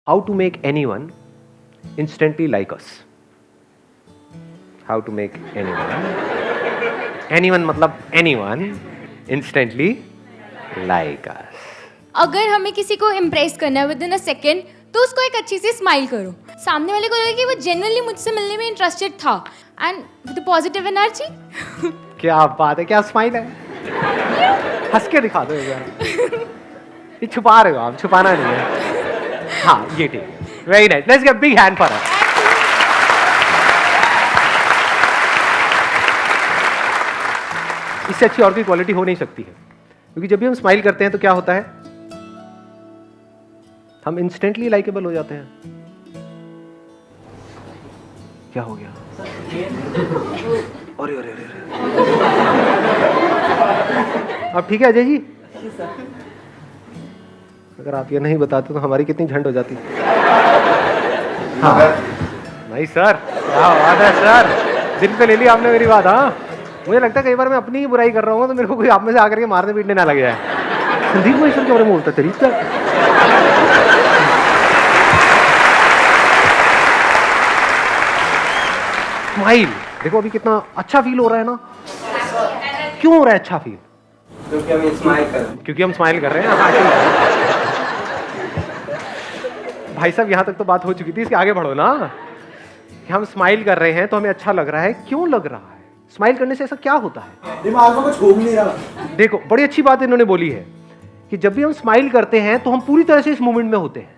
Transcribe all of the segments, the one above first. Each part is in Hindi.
How to make anyone instantly like us. How to make anyone मतलब anyone instantly like us. अगर हमें किसी को इम्प्रेस करना है विद इन अ सेकेंड तो उसको एक अच्छी सी स्माइल करो. सामने वाले को लगे कि वो जेन्युइनली मुझसे मिलने में इंटरेस्टेड था एंड विद पॉजिटिव एनर्जी. क्या बात है, क्या स्माइल है. हंस के दिखा दो एक बार. ये छुपा रहे हो आप, छुपाना नहीं है. हाँ ये ठीक है. Very nice. Let's give big hand for her. इससे अच्छी और कोई क्वालिटी हो नहीं सकती है, क्योंकि जब भी हम स्माइल करते हैं तो क्या होता है, हम इंस्टेंटली लाइकेबल हो जाते हैं. क्या हो गया? अरे अरे अरे अब ठीक है अजय जी. अगर आप ये नहीं बताते तो हमारी कितनी झंड हो जाती. हाँ नहीं सर, क्या बात है सर, दिल पे ले ली आपने मेरी बात. हाँ मुझे लगता है कई बार मैं अपनी ही बुराई कर रहा हूँ तो मेरे को कोई आप में से आकर के मारने पीटने ना लग जाए. संदीप भाई सर के बारे में बोलता तरीका. स्माइल देखो अभी कितना अच्छा फील हो रहा है ना. क्यों हो रहा है अच्छा फील? क्योंकि हम स्माइल कर रहे हैं. भाई साहब यहाँ तक तो बात हो चुकी थी, इसके आगे बढ़ो ना. कि हम स्माइल कर रहे हैं तो हमें अच्छा लग रहा है. क्यों लग रहा है? स्माइल करने से ऐसा क्या होता है? दिमाग में कुछ घूम नहीं रहा. देखो बड़ी अच्छी बात इन्होंने बोली है कि जब भी हम स्माइल करते हैं तो हम पूरी तरह से इस मोमेंट में होते हैं.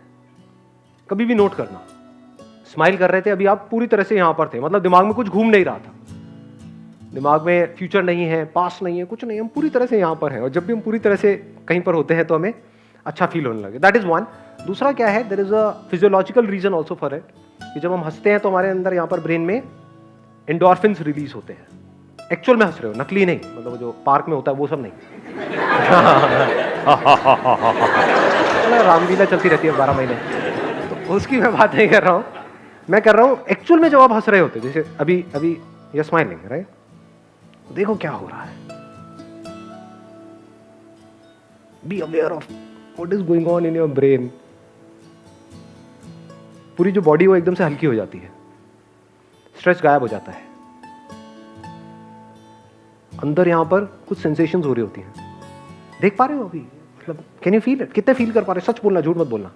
कभी भी नोट करना, स्माइल कर रहे थे अभी आप पूरी तरह से यहां पर थे, मतलब दिमाग में कुछ घूम नहीं रहा था. दिमाग में फ्यूचर नहीं है, पास्ट नहीं है, कुछ नहीं, हम पूरी तरह से यहां पर हैं. और जब भी हम पूरी तरह से कहीं पर होते हैं तो हमें अच्छा फील होने लगे. That is one. दूसरा क्या है, there is a physiological reason also for it, कि जब हम हंसते हैं तो हमारे अंदर यहाँ पर ब्रेन में एंडोर्फिन्स रिलीज होते हैं. एक्चुअल में हंस रहे हो, नकली नहीं, मतलब जो पार्क में होता है वो सब नहीं. रामलीला चलती रहती है 12 महीने, तो उसकी मैं बात नहीं कर रहा हूँ. मैं कर रहा हूँ एक्चुअल में जब आप हंस रहे होते, जैसे अभी अभी ये स्माइलिंग राइट. देखो क्या हो रहा है. Be aware of what is going on in your brain. पूरी जो बॉडी वो एकदम से हल्की हो जाती है, स्ट्रेस गायब हो जाता है. अंदर यहां पर कुछ सेंसेशंस हो रही होती हैं. देख पा रहे हो अभी, मतलब कैन यू फील इट? कितने फील कर पा रहे हो? सच बोलना, झूठ मत बोलना.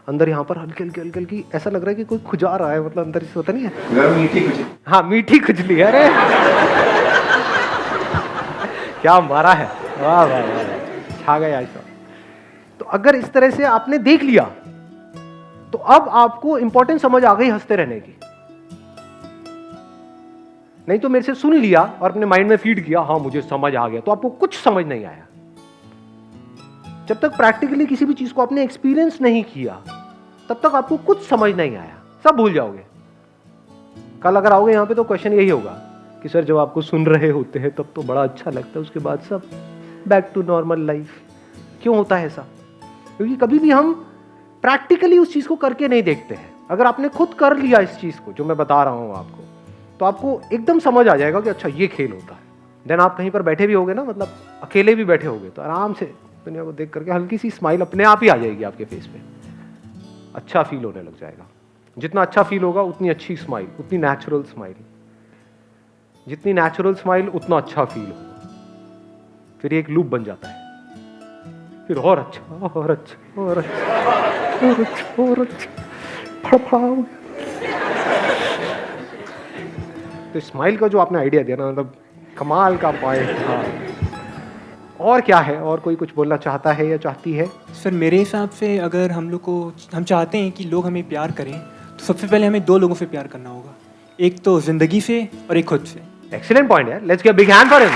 अंदर यहाँ पर हल्की हल्की हल्की हल्की ऐसा लग रहा है कि कोई खुजा रहा है, मतलब अंदर से होता नहीं है मीठी खुजली. हाँ मीठी खुजली. अरे क्या मारा है, वाह वाह वाह, छा गया ऐसा. तो अगर इस तरह से आपने देख लिया तो अब आपको इंपॉर्टेंस समझ आ गई हंसते रहने की. नहीं तो मेरे से सुन लिया और अपने माइंड में फीड किया, हाँ मुझे समझ आ गया, तो आपको कुछ समझ नहीं आया. जब तक प्रैक्टिकली किसी भी चीज को आपने एक्सपीरियंस नहीं किया तब तक आपको कुछ समझ नहीं आया. सब भूल जाओगे. कल अगर आओगे यहाँ पे तो क्वेश्चन यही होगा कि सर जब आपको सुन रहे होते हैं तब तो बड़ा अच्छा लगता है, उसके बाद सब बैक टू नॉर्मल लाइफ. क्यों होता है ऐसा? क्योंकि कभी भी हम प्रैक्टिकली उस चीज को करके नहीं देखते हैं. अगर आपने खुद कर लिया इस चीज को जो मैं बता रहा हूं आपको, तो आपको एकदम समझ आ जाएगा कि अच्छा ये खेल होता है. देन आप कहीं पर बैठे भी होगे ना, मतलब अकेले भी बैठे होगे, तो आराम से दुनिया को देख करके हल्की सी स्माइल अपने आप ही आ जाएगी आपके फेस पे. अच्छा फील होने लग जाएगा. जितना अच्छा फील होगा उतनी अच्छी स्माइल, उतनी नेचुरल स्माइल. जितनी नेचुरल स्माइल उतना अच्छा फील होगा. फिर एक लूप बन जाता है. फिर और अच्छा और अच्छा और अच्छा और अच्छा और अच्छा फड़फड़ाओ. तो स्माइल का जो आपने आइडिया दिया ना, मतलब कमाल का पॉइंट था. और क्या है, और कोई कुछ बोलना चाहता है या चाहती है? सर मेरे हिसाब से अगर हम चाहते हैं कि लोग हमें प्यार करें तो सबसे पहले हमें 2 लोगों से प्यार करना होगा. एक तो जिंदगी से और एक खुद से. एक्सीलेंट पॉइंट है. Let's give big hand for him.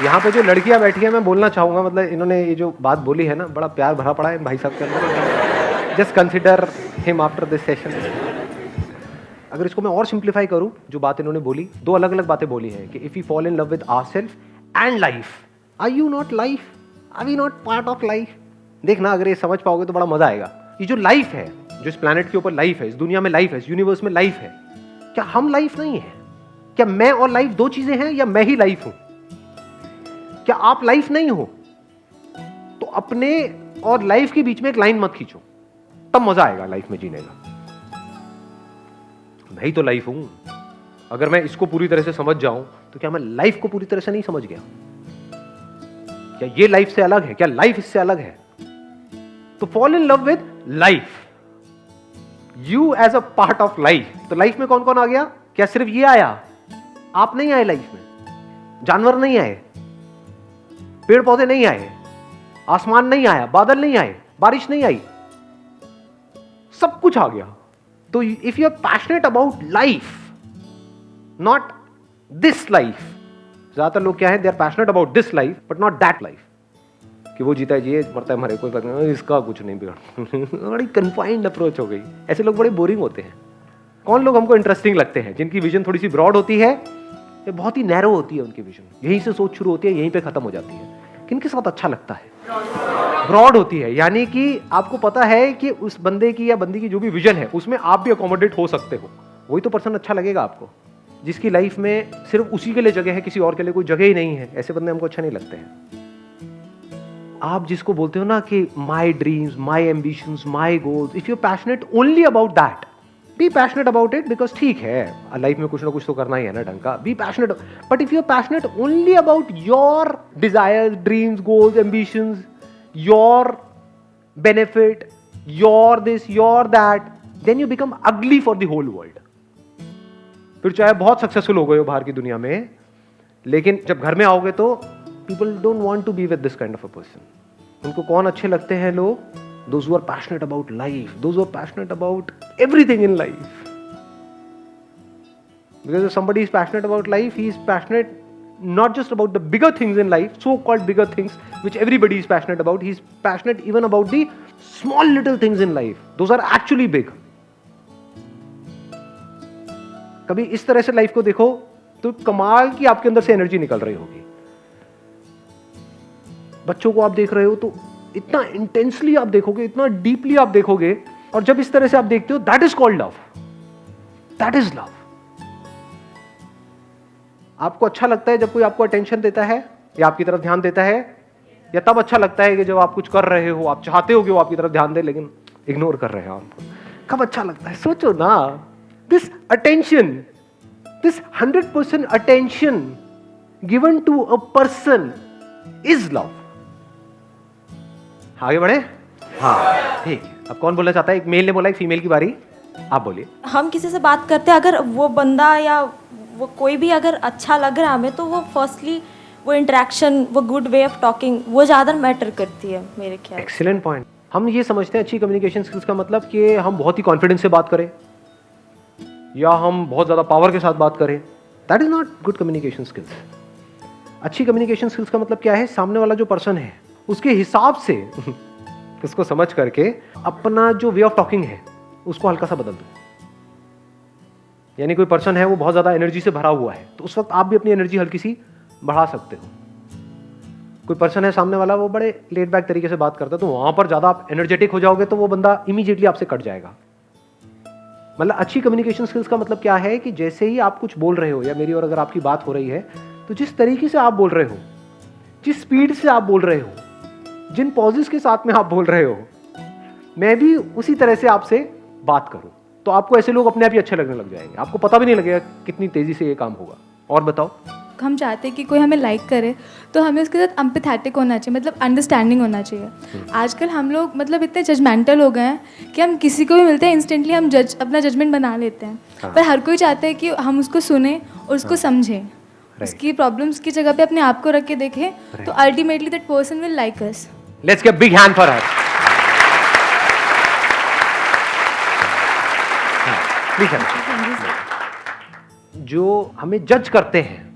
यहाँ पे जो लड़कियां बैठी हैं मैं बोलना चाहूंगा, मतलब इन्होंने ये जो बात बोली है ना, बड़ा प्यार भरा पड़ा है भाई साहब के अंदर. Just consider him after this session. अगर इसको मैं और सिंप्लीफाई करूं, जो बात इन्होंने बोली, 2 अलग अलग बातें बोली हैं कि if you fall in love with ourselves and life, are you not life? Are we not part of life? देखना, अगर ये समझ पाओगे तो बड़ा मजा आएगा. ये जो लाइफ है, जो इस प्लैनेट के ऊपर लाइफ है, इस दुनिया में लाइफ है, इस यूनिवर्स में लाइफ है, क्या हम लाइफ नहीं है? क्या मैं और लाइफ 2 चीजें हैं, या मैं ही लाइफ हूं? क्या आप लाइफ नहीं हो? अपने और लाइफ के बीच में एक लाइन मत खींचो, तब मजा आएगा लाइफ में जीने का। मैं ही तो लाइफ हूं। अगर मैं इसको पूरी तरह से समझ जाऊं तो क्या मैं लाइफ को पूरी तरह से नहीं समझ गया? क्या ये लाइफ से अलग है? क्या लाइफ इससे अलग है? तो fall in love with life, you as a part of life. तो लाइफ में कौन कौन आ गया? क्या सिर्फ ये आया? आप नहीं आए लाइफ में, जानवर नहीं आए, पेड़ पौधे नहीं आए, आसमान नहीं आया, बादल नहीं आए, बारिश नहीं आई, सब कुछ आ गया। तो if you are passionate about life, not this life, ज्यादातर लोग क्या है, they are passionate about this life but not that life, कि वो जीता है जिए, मरता है मरे, कोई फर्क नहीं, इसका कुछ नहीं बिगड़। बड़ी कन्फाइंड अप्रोच हो गई। ऐसे लोग बड़े बोरिंग होते हैं। कौन लोग हमको इंटरेस्टिंग लगते हैं? जिनकी विजन थोड़ी सी ब्रॉड होती है, ये बहुत ही नैरो होती है उनकी विजन, यहीं से सोच शुरू होती है, यहीं पे खत्म हो जाती है। किनके साथ अच्छा लगता है? ब्रॉड होती है, यानी कि आपको पता है कि उस बंदे की या बंदी की जो भी विजन है उसमें आप भी अकोमोडेट हो सकते हो। वही तो पर्सन अच्छा लगेगा आपको। जिसकी लाइफ में सिर्फ उसी के लिए जगह है, किसी और के लिए कोई जगह ही नहीं है, ऐसे बंदे हमको अच्छे नहीं लगते हैं। आप जिसको बोलते हो ना कि my dreams, my ambitions, my goals, if you are passionate only about that, be passionate about it, because ठीक है लाइफ में कुछ ना कुछ तो करना ही है ना ढंग का, be passionate. But if you are passionate only about your desires, dreams, goals, ambitions, your benefit, your this, your that, then you become ugly for the whole world. फिर चाहे बहुत सक्सेसफुल हो गए हो बाहर की दुनिया में, लेकिन जब घर में आओगे तो people don't want to be with this kind of a person. उनको कौन अच्छे लगते हैं लोग? Those who are passionate about life, those who are passionate about everything in life. Because if somebody is passionate about life, he is passionate not just about the bigger things in life, so-called bigger things, which everybody is passionate about. He is passionate even about the small little things in life. Those are actually big. कभी इस तरह से लाइफ को देखो तो कमाल की आपके अंदर से एनर्जी निकल रही होगी। बच्चों को आप देख रहे हो तो इतना इंटेंसली आप देखोगे, इतना डीपली आप देखोगे, और जब इस तरह से आप देखते हो, that is called love, that is love. आपको अच्छा लगता है जब कोई आपको अटेंशन देता है या आपकी तरफ ध्यान देता है, या तब अच्छा लगता है कि जब आप कुछ कर रहे हो, आप चाहते हो कि वो आपकी तरफ ध्यान दे लेकिन इग्नोर कर रहे हो आपको? कब अच्छा लगता है? सोचो ना। This attention, this 100% attention given to a person is love. आगे बढ़े? हाँ ठीक है। अब कौन बोलना चाहता है? एक मेल ने बोला, एक फीमेल की बारी, आप बोलिए। हम किसी से बात करते हैं, अगर वो बंदा या वो कोई भी अगर अच्छा लग रहा है हमें, तो वो फर्स्टली वो इंटरेक्शन, वो गुड वे ऑफ टॉकिंग, वो ज़्यादा मैटर करती है मेरे ख्याल। Excellent point. हम ये समझते हैं अच्छी कम्युनिकेशन स्किल्स का मतलब कि हम बहुत ही कॉन्फिडेंस से बात करें या हम बहुत ज़्यादा पावर के साथ बात करें। That is not good communication skills. अच्छी कम्युनिकेशन स्किल्स का मतलब क्या है? सामने वाला जो पर्सन है उसके हिसाब से उसको समझ करके अपना जो वे ऑफ टॉकिंग है उसको हल्का सा बदल दो। यानी कोई पर्सन है वो बहुत ज़्यादा एनर्जी से भरा हुआ है, तो उस वक्त आप भी अपनी एनर्जी हल्की सी बढ़ा सकते हो। कोई पर्सन है सामने वाला, वो बड़े लेट बैक तरीके से बात करता है, तो वहां पर ज़्यादा आप एनर्जेटिक हो जाओगे तो वो बंदा इमीडिएटली आपसे कट जाएगा। मतलब अच्छी कम्युनिकेशन स्किल्स का मतलब क्या है कि जैसे ही आप कुछ बोल रहे हो या मेरी और अगर आपकी बात हो रही है, तो जिस तरीके से आप बोल रहे हो, जिस स्पीड से आप बोल रहे हो, जिन पॉजेस के साथ में आप बोल रहे हो, मैं भी उसी तरह से आपसे बात करूं, तो आपको ऐसे लोग अपने आप ही अच्छे लगने लग जाएंगे। आपको पता भी नहीं लगेगा कितनी तेजी से ये काम होगा। और बताओ। हम चाहते हैं कि कोई हमें लाइक करे तो हमें उसके साथ एम्पैथेटिक होना चाहिए, मतलब अंडरस्टैंडिंग होना चाहिए। आजकल हम लोग मतलब इतने जजमेंटल हो गए हैं कि हम किसी को भी मिलते हैं इंस्टेंटली हम अपना जजमेंट बना लेते हैं। पर हर कोई चाहता है कि हम उसको सुने और उसको समझें, उसकी प्रॉब्लम्स की जगह पे अपने आप को रख के देखें, तो ultimately that person will like us. Let's give big hand for her. जो हमें जज करते हैं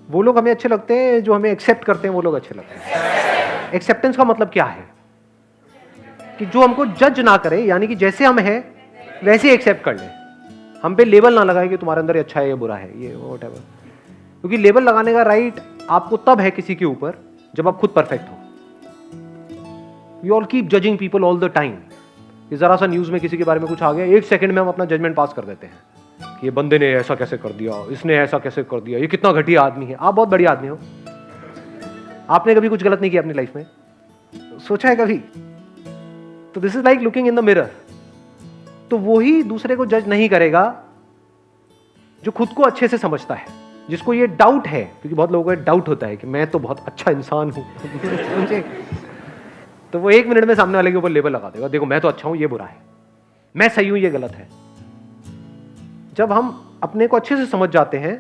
वो लोग हमें अच्छे लगते हैं, जो हमें एक्सेप्ट करते हैं वो लोग अच्छे लगते हैं। एक्सेप्टेंस का मतलब क्या है? कि जो हमको जज ना करे, यानी कि जैसे हम हैं वैसे ही एक्सेप्ट कर ले, हम पे लेबल ना लगाए कि तुम्हारे अंदर ये अच्छा है, ये बुरा है, ये व्हाटएवर। क्योंकि लेबल लगाने का राइट आपको तब है किसी के ऊपर जब आप खुद परफेक्ट हो। You all keep judging people all the time. जरा सा न्यूज में किसी के बारे में कुछ आ गया, एक सेकंड में हम अपना जजमेंट पास कर देते हैं कि ये बंदे ने ऐसा कैसे कर दिया, इसने ऐसा कैसे कर दिया, ये कितना घटिया आदमी है। आप बहुत बढ़िया आदमी हो, आपने कभी कुछ गलत नहीं किया अपनी लाइफ में, सोचा है कभी? तो this is like looking in the mirror. तो वो ही दूसरे को जज नहीं करेगा जो खुद को अच्छे से समझता है, जिसको ये डाउट है, क्योंकि बहुत लोगों को डाउट होता है कि मैं तो बहुत अच्छा इंसान हूं समझे? तो वो 1 मिनट में सामने वाले के ऊपर लेबल लगा देगा, देखो मैं तो अच्छा हूं, ये बुरा है, मैं सही हूं, ये गलत है। जब हम अपने को अच्छे से समझ जाते हैं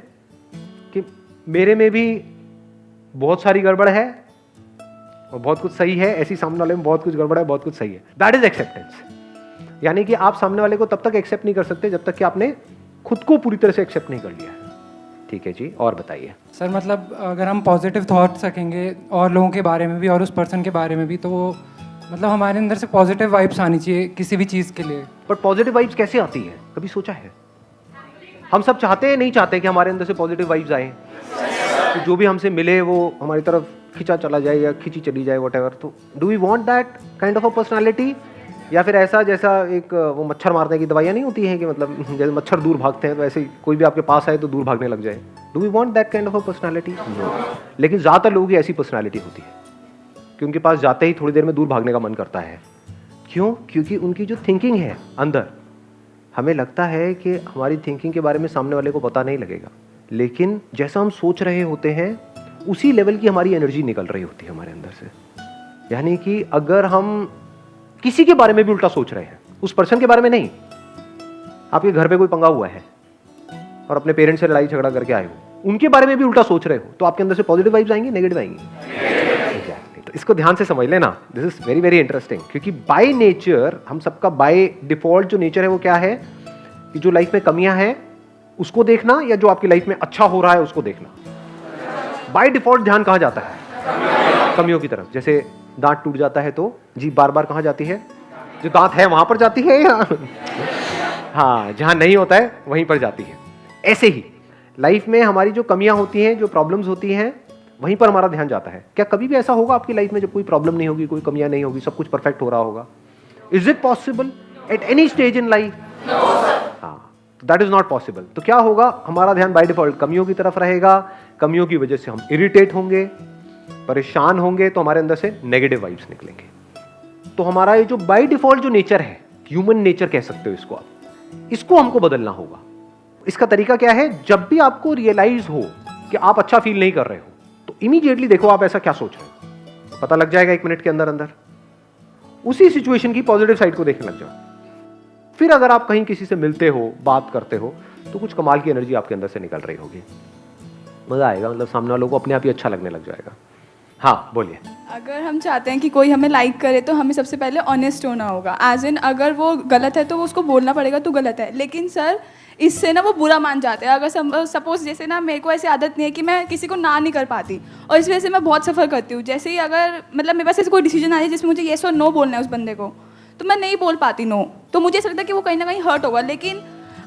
कि मेरे में भी बहुत सारी गड़बड़ है और बहुत कुछ सही है, ऐसी सामने वाले में बहुत कुछ गड़बड़ है, बहुत कुछ सही है, दैट इज एक्सेप्टेंस। यानी कि आप सामने वाले को तब तक एक्सेप्ट नहीं कर सकते जब तक कि आपने खुद को पूरी तरह से एक्सेप्ट नहीं कर लिया है। ठीक है जी, और बताइए। सर मतलब अगर हम पॉजिटिव थॉट्स रखेंगे और लोगों के बारे में भी और उस पर्सन के बारे में भी, तो वो मतलब हमारे अंदर से पॉजिटिव वाइब्स आनी चाहिए किसी भी चीज़ के लिए। बट पॉजिटिव वाइब्स कैसे आती है, कभी सोचा है? हम सब चाहते हैं, नहीं चाहते कि हमारे अंदर से पॉजिटिव वाइब्स आए, तो जो भी हमसे मिले वो हमारी तरफ खिंचा चला जाए या खिंची चली जाए, व्हाटएवर। तो do we want that kind of a personality, या फिर ऐसा जैसा एक वो मच्छर मारने की दवाइयाँ नहीं होती हैं कि मतलब जैसे मच्छर दूर भागते हैं तो ऐसे कोई भी आपके पास आए तो दूर भागने लग जाए? Do we want that kind of a personality? No. लेकिन ज़्यादातर लोगों की ऐसी पर्सनालिटी होती है कि उनके पास जाते ही थोड़ी देर में दूर भागने का मन करता है। क्यों? क्योंकि उनकी जो थिंकिंग है अंदर, हमें लगता है कि हमारी थिंकिंग के बारे में सामने वाले को पता नहीं लगेगा, लेकिन जैसा हम सोच रहे होते हैं उसी लेवल की हमारी एनर्जी निकल रही होती है हमारे अंदर से। यानी कि अगर हम किसी के बारे में भी उल्टा सोच रहे हैं, उस पर्सन के बारे में नहीं, आपके घर पे कोई पंगा हुआ है और अपने पेरेंट्स से लड़ाई झगड़ा करके आए हो, उनके बारे में भी उल्टा सोच रहे हो, तो आपके अंदर से पॉजिटिव वाइब्स आएंगी, नेगेटिव आएंगी? Exactly. तो इसको ध्यान से समझ लेना, this is very very interesting. क्योंकि बाय नेचर हम सबका बाय डिफॉल्ट जो नेचर है वो क्या है कि जो लाइफ में कमियां हैं उसको देखना, या जो आपकी लाइफ में अच्छा हो रहा है उसको देखना। बाय डिफॉल्ट ध्यान कहाँ जाता है? कमियों की तरफ। जैसे दांत टूट जाता है तो जीभ बार बार कहाँ जाती है? जो दांत है वहां पर जाती है, या हाँ जहां नहीं होता है वहीं पर जाती है। ऐसे ही लाइफ में हमारी जो कमियां होती हैं, जो प्रॉब्लम्स होती हैं, वहीं पर हमारा ध्यान जाता है। क्या कभी भी ऐसा होगा आपकी लाइफ में जब कोई प्रॉब्लम नहीं होगी, कोई कमियां नहीं होगी, सब कुछ परफेक्ट हो रहा होगा? Is it possible at any stage in life? हाँ, दैट इज नॉट पॉसिबल। तो क्या होगा, हमारा ध्यान बाय डिफॉल्ट कमियों की तरफ रहेगा। कमियों की वजह से हम इरिटेट होंगे, परेशान होंगे, तो हमारे अंदर से नेगेटिव वाइब्स निकलेंगे। तो हमारा ये जो बाय डिफॉल्ट जो नेचर है, ह्यूमन नेचर कह सकते हो इसको आप, इसको हमको बदलना होगा। इसका तरीका क्या है? जब भी आपको रियलाइज हो कि आप अच्छा फील नहीं कर रहे हो, तो इमीडिएटली देखो आप ऐसा क्या सोच रहे हो, पता लग जाएगा 1 मिनट के अंदर अंदर। उसी सिचुएशन की पॉजिटिव साइड को देखने लग जाओ। फिर अगर आप कहीं किसी से मिलते हो, बात करते हो, तो कुछ कमाल की एनर्जी आपके अंदर से निकल रही होगी, मजा आएगा, मतलब सामने वालों को अपने आप ही अच्छा लगने लग जाएगा। हाँ बोलिए। अगर हम चाहते हैं कि कोई हमें लाइक करे तो हमें सबसे पहले ऑनेस्ट होना होगा। एज इन अगर वो गलत है तो वो उसको बोलना पड़ेगा तो गलत है, लेकिन सर इससे ना वो बुरा मान जाते हैं। अगर सपोज जैसे ना मेरे को ऐसी आदत नहीं है कि मैं किसी को ना नहीं कर पाती, और इस वजह से मैं बहुत सफ़र करती हूँ। जैसे ही अगर मतलब मेरे पास ऐसे कोई डिसीजन आ जाए जिसमें मुझे येस और नो बोलना है उस बंदे को, तो मैं नहीं बोल पाती नो, तो मुझे ऐसा लगता है कि वो कहीं ना कहीं हर्ट होगा। लेकिन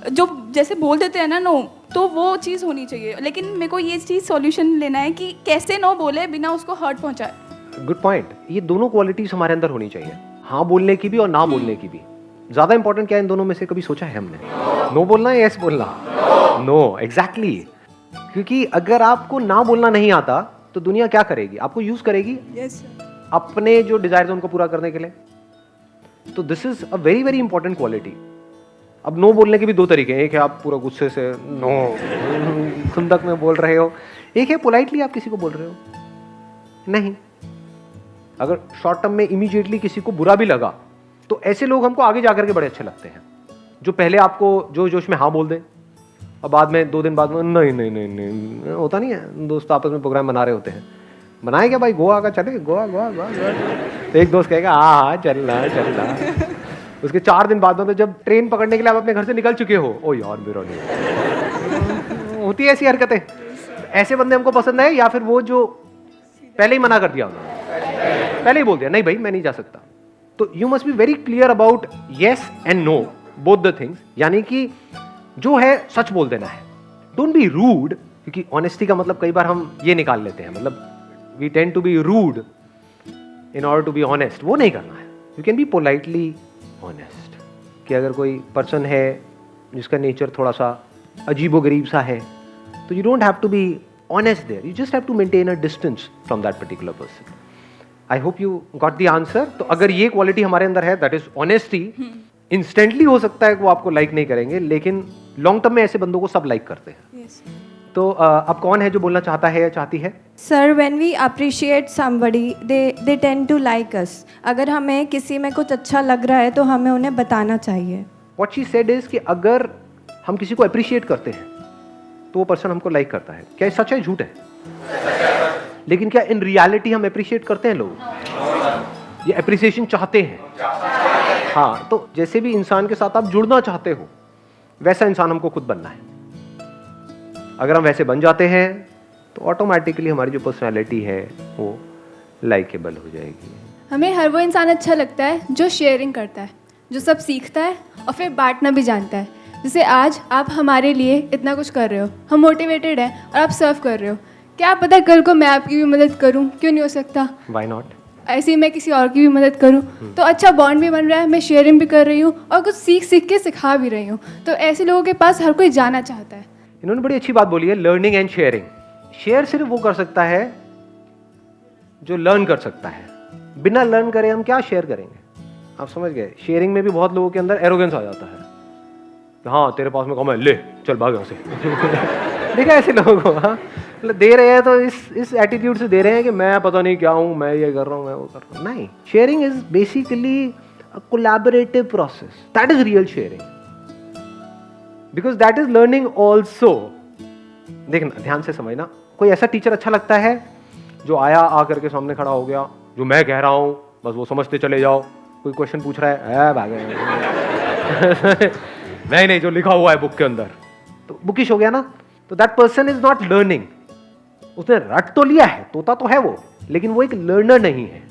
जो जैसे बोल देते हैं ना नो, तो वो चीज़ होनी चाहिए। लेकिन मेरे को ये चीज़ सॉल्यूशन लेना है कि कैसे नो बोले बिना उसको हर्ट पहुंचाए। Good point. ये दोनों क्वालिटीज हमारे अंदर होनी चाहिए, हाँ बोलने की भी और ना बोलने की भी। ज्यादा इंपॉर्टेंट क्या है इन दोनों में से, कभी सोचा है हमने? नो बोलना है, यस बोलना? No, exactly. क्योंकि अगर आपको ना बोलना नहीं आता तो दुनिया क्या करेगी? आपको यूज करेगी अपने जो डिजायर उनको पूरा करने के लिए। तो this is a very very important quality. अब नो बोलने के भी 2 तरीके हैं। एक है आप पूरा गुस्से से नो खुंदक में बोल रहे हो, एक है पोलाइटली आप किसी को बोल रहे हो नहीं। अगर शॉर्ट टर्म में इमीडिएटली किसी को बुरा भी लगा, तो ऐसे लोग हमको आगे जाकर के बड़े अच्छे लगते हैं, जो पहले आपको जो जोश में हाँ बोल दें और बाद में 2 दिन बाद में नहीं नहीं नहीं नहीं। होता नहीं है, दोस्त आपस में प्रोग्राम बना रहे होते हैं, बनाए क्या भाई गोवा का, चले गोवा गोवा गोवा, तो एक दोस्त कहेगा हाँ चलना चलना। उसके 4 दिन बाद में तो जब ट्रेन पकड़ने के लिए आप अपने घर से निकल चुके हो, ओ यार मेरा नहीं। होती है ऐसी हरकतें। ऐसे बंदे हमको पसंद है, या फिर वो जो पहले ही मना कर दिया उन्होंने, पहले ही बोल दिया नहीं भाई मैं नहीं जा सकता। तो you must be very clear about yes and no, both the things. यानी कि जो है सच बोल देना है, डोंट बी रूड। क्योंकि ऑनेस्टी का मतलब कई बार हम ये निकाल लेते हैं, मतलब we tend to be rude in order to be honest. वो नहीं करना है। You can be politely honest. कि अगर कोई पर्सन है जिसका नेचर थोड़ा सा अजीबोगरीब सा है, तो you don't have to be honest there, you just have to maintain a distance from that particular person. I hope you got the answer. तो अगर ये क्वालिटी हमारे अंदर है, दैट इज ऑनेस्टी, इंस्टेंटली हो सकता है कि वो आपको लाइक नहीं करेंगे, लेकिन लॉन्ग टर्म में ऐसे बंदों को सब लाइक करते हैं। Yes. तो अब कौन है जो बोलना चाहता है या चाहती है? Sir, when we appreciate somebody they tend to like us. अगर हमें किसी में कुछ अच्छा लग रहा है तो हमें उन्हें बताना चाहिए। व्हाट शी सेड इज कि अगर हम किसी को अप्रिशिएट करते हैं तो वो पर्सन हमको लाइक करता है। क्या ये सच है, झूठ है? लेकिन क्या इन रियलिटी हम अप्रिशिएट करते हैं? लोग ये अप्रिसिएशन चाहते हैं। हाँ, तो जैसे भी इंसान के साथ आप जुड़ना चाहते हो, वैसा इंसान हमको खुद बनना है। अगर हम वैसे बन जाते हैं तो ऑटोमेटिकली हमारी जो पर्सनैलिटी है वो लाइकेबल हो जाएगी। हमें हर वो इंसान अच्छा लगता है जो शेयरिंग करता है, जो सब सीखता है और फिर बांटना भी जानता है। जैसे आज आप हमारे लिए इतना कुछ कर रहे हो, हम मोटिवेटेड हैं और आप सर्व कर रहे हो। क्या पता कल को मैं आपकी भी मदद करूं, क्यों नहीं हो सकता? Why not? ऐसे ही मैं किसी और की भी मदद करूं तो अच्छा बॉन्ड भी बन रहा है, मैं शेयरिंग भी कर रही हूँ और कुछ सीख के सिखा भी रही हूँ। तो ऐसे लोगों के पास हर कोई जाना चाहता है। इन्होंने बड़ी अच्छी बात बोली है, लर्निंग एंड शेयरिंग। शेयर सिर्फ वो कर सकता है जो लर्न कर सकता है। बिना लर्न करे हम क्या शेयर करेंगे? आप समझ गए? शेयरिंग में भी बहुत लोगों के अंदर एरोगेंस आ जाता है। हाँ, तेरे पास में कम है, ले चल भाग यहाँ से। देखा ऐसे लोगों को? हाँ, मतलब दे रहे हैं तो इस एटीट्यूड से दे रहे हैं कि मैं पता नहीं क्या हूँ, मैं ये कर रहा हूँ, मैं वो कर रहा हूँ। नहीं, sharing is basically a collaborative process. That is real sharing, because that is learning also. देखना, ध्यान से समझना। कोई ऐसा टीचर अच्छा लगता है जो आया, आकर के सामने खड़ा हो गया, जो मैं कह रहा हूँ बस वो समझते चले जाओ। कोई क्वेश्चन पूछ रहा है, भागे। नहीं, जो लिखा हुआ है बुक के अंदर, तो बुकिश हो गया ना। तो that person is not learning. उसने रट तो लिया है, तोता तो है वो, लेकिन वो एक लर्नर नहीं है।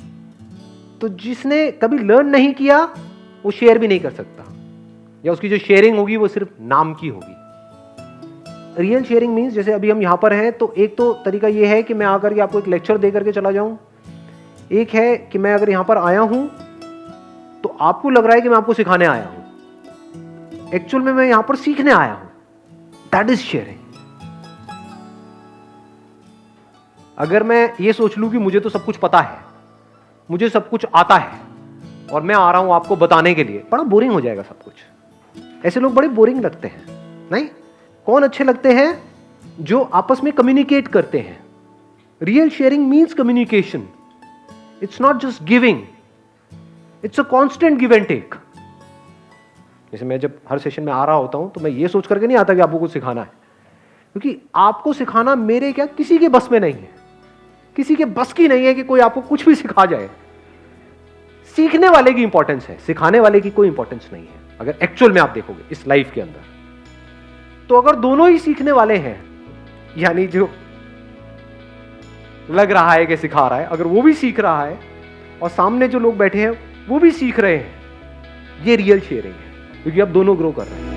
तो जिसने कभी लर्न नहीं किया वो शेयर भी नहीं कर सकता, या उसकी जो शेयरिंग होगी वो सिर्फ नाम की होगी। रियल शेयरिंग मीन्स, जैसे अभी हम यहाँ पर हैं, तो एक तो तरीका ये है कि मैं आकर के आपको एक लेक्चर दे करके चला जाऊं। एक है कि मैं अगर यहाँ पर आया हूं तो आपको लग रहा है कि मैं आपको सिखाने आया हूं, एक्चुअल में मैं यहाँ पर सीखने आया हूं। That is sharing. अगर मैं ये सोच लूं कि मुझे तो सब कुछ पता है, मुझे सब कुछ आता है और मैं आ रहा हूं आपको बताने के लिए, बड़ा बोरिंग हो जाएगा सब कुछ। ऐसे लोग बड़े बोरिंग लगते हैं। नहीं, कौन अच्छे लगते हैं? जो आपस में कम्युनिकेट करते हैं। Real sharing means communication. It's not just giving, it's a constant give and take. जैसे मैं जब हर सेशन में आ रहा होता हूं तो मैं ये सोच करके नहीं आता कि आपको कुछ सिखाना है, क्योंकि आपको सिखाना मेरे क्या किसी के बस में नहीं है। किसी के बस की नहीं है कि कोई आपको कुछ भी सिखा जाए। सीखने वाले की इंपॉर्टेंस है, सिखाने वाले की कोई इंपॉर्टेंस नहीं है। अगर एक्चुअल में आप देखोगे इस लाइफ के अंदर, तो अगर दोनों ही सीखने वाले हैं, यानी जो लग रहा है कि सिखा रहा है, अगर वो भी सीख रहा है और सामने जो लोग बैठे हैं वो भी सीख रहे हैं, ये रियल शेयरिंग है, क्योंकि अब दोनों ग्रो कर रहे हैं।